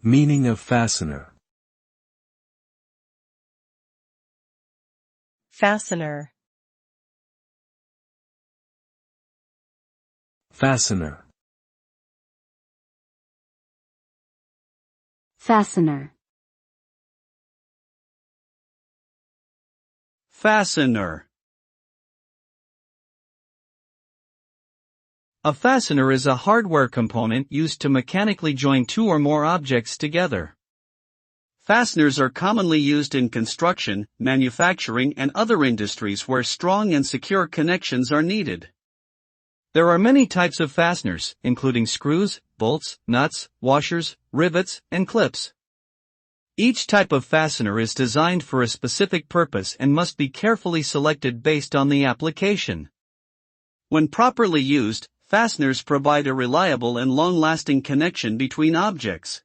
Meaning of fastener. Fastener. Fastener. Fastener. Fastener. A fastener is a hardware component used to mechanically join two or more objects together. Fasteners are commonly used in construction, manufacturing, and other industries where strong and secure connections are needed. There are many types of fasteners, including screws, bolts, nuts, washers, rivets, and clips. Each type of fastener is designed for a specific purpose and must be carefully selected based on the application. When properly used, fasteners provide a reliable and long-lasting connection between objects.